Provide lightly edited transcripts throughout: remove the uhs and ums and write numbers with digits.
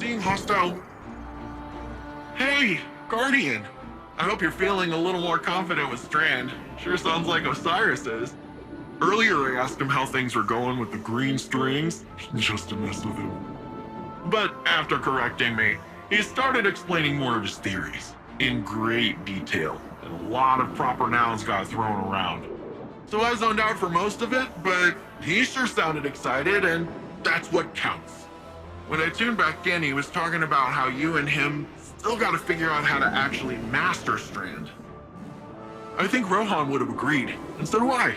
seeing hostile... Hey, Guardian. I hope you're feeling a little more confident with Strand. Sure sounds like Osiris is. Earlier I asked him how things were going with the green strings, just to mess with him. But after correcting me, he started explaining more of his theories, in great detail, and a lot of proper nouns got thrown around. So I zoned out for most of it, but he sure sounded excited, and that's what counts. When I tuned back in, he was talking about how you and him still gotta figure out how to actually master Strand. I think Rohan would have agreed, and so do I.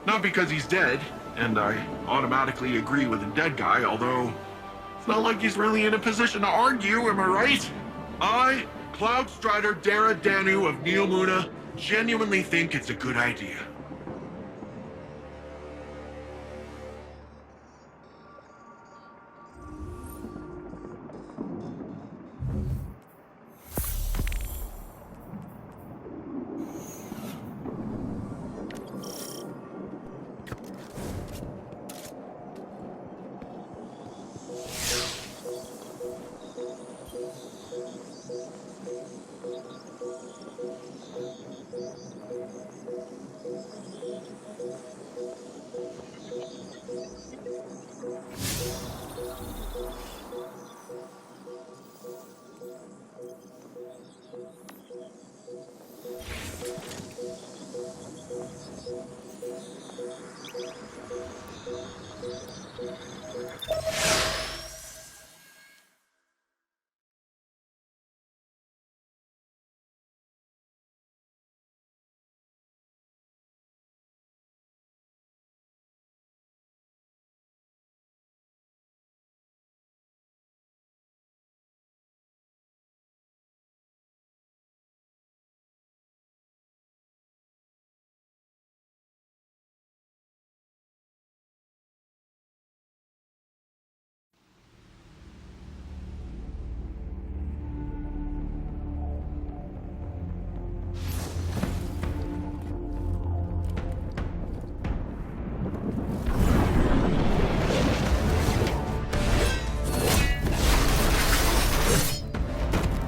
Not because he's dead, and I automatically agree with a dead guy, although it's not like he's really in a position to argue, am I right? I, Cloud Strider Dara Danu of Neomuna, genuinely think it's a good idea.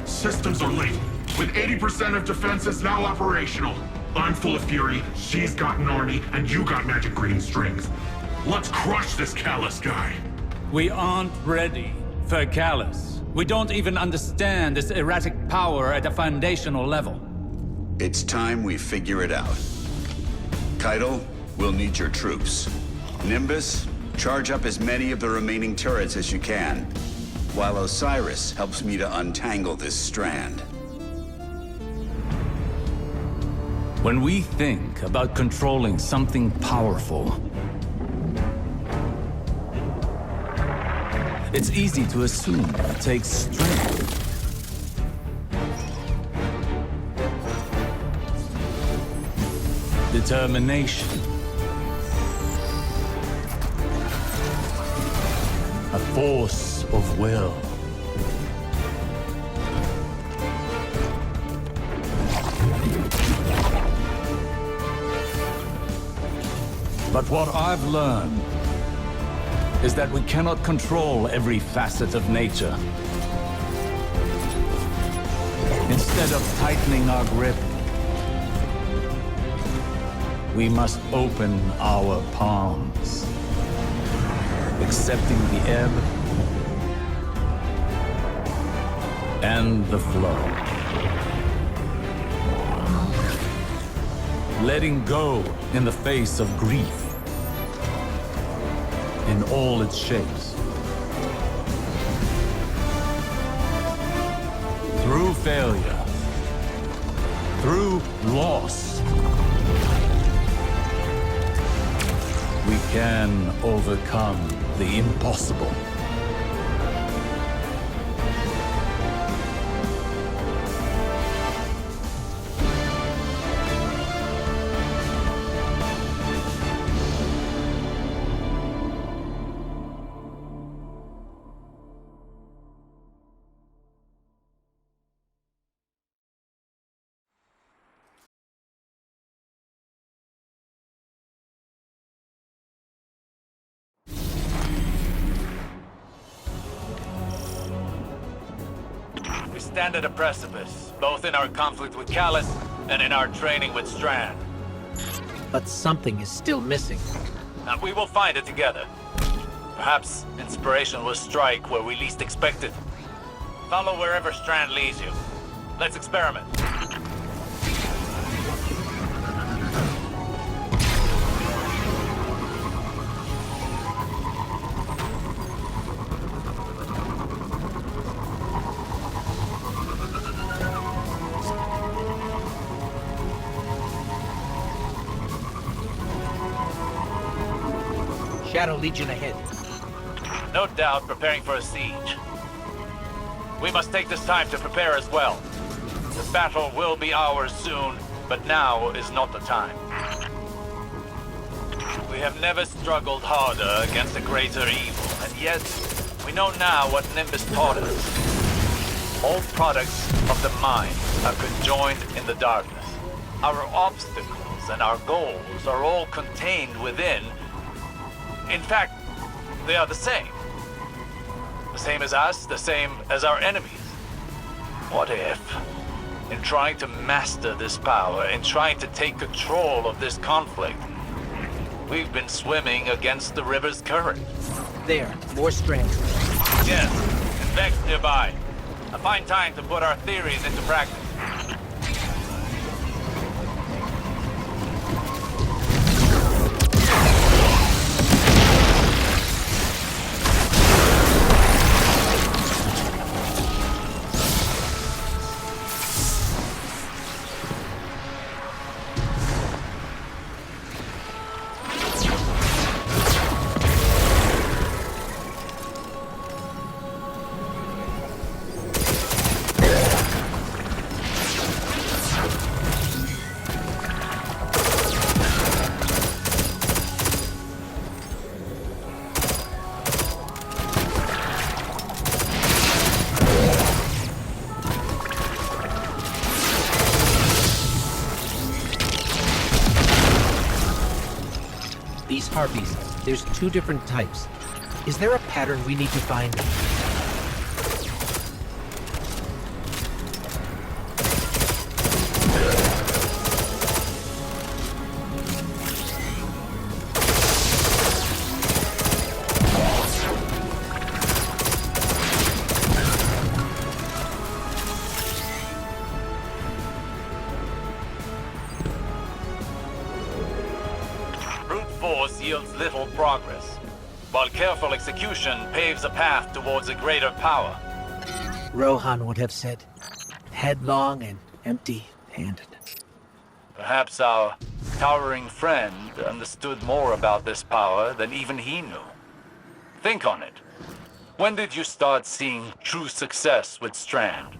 Systems are late, with 80% of defenses now operational. I'm full of fury, she's got an army, and you got magic green strings. Let's crush this Callus guy. We aren't ready for Callus. We don't even understand this erratic power at a foundational level. It's time we figure it out. Keitel, we'll need your troops. Nimbus, charge up as many of the remaining turrets as you can, while Osiris helps me to untangle this strand. When we think about controlling something powerful, it's easy to assume it takes strength. Determination. A force of will. But what I've learned is that we cannot control every facet of nature. Instead of tightening our grip, we must open our palms, accepting the ebb and the flow. Letting go in the face of grief in all its shapes. Through failure, through loss, we can overcome the impossible. We stand at a precipice, both in our conflict with Callus and in our training with Strand. But something is still missing. And we will find it together. Perhaps inspiration will strike where we least expect it. Follow wherever Strand leads you. Let's experiment. Shadow Legion ahead. No doubt preparing for a siege. We must take this time to prepare as well. The battle will be ours soon, but now is not the time. We have never struggled harder against a greater evil, and yet we know now what Nimbus taught us. All products of the mind are conjoined in the darkness. Our obstacles and our goals are all contained within. In fact, they are the same. The same as us, the same as our enemies. What if, in trying to master this power, in trying to take control of this conflict, we've been swimming against the river's current? There, more strands. Yes, and Vex nearby. A fine time to put our theories into practice. These harpies, there's 2 different types. Is there a pattern we need to find? Force yields little progress, while careful execution paves a path towards a greater power. Rohan would have said, headlong and empty-handed. Perhaps our towering friend understood more about this power than even he knew. Think on it. When did you start seeing true success with Strand?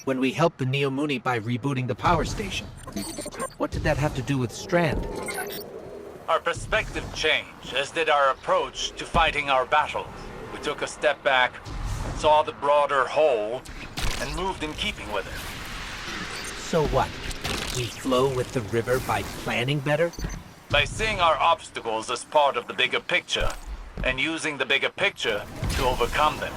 When we helped the Neomuni by rebooting the power station. What did that have to do with Strand? Our perspective changed, as did our approach to fighting our battles. We took a step back, saw the broader whole, and moved in keeping with it. So what? We flow with the river by planning better? By seeing our obstacles as part of the bigger picture, and using the bigger picture to overcome them.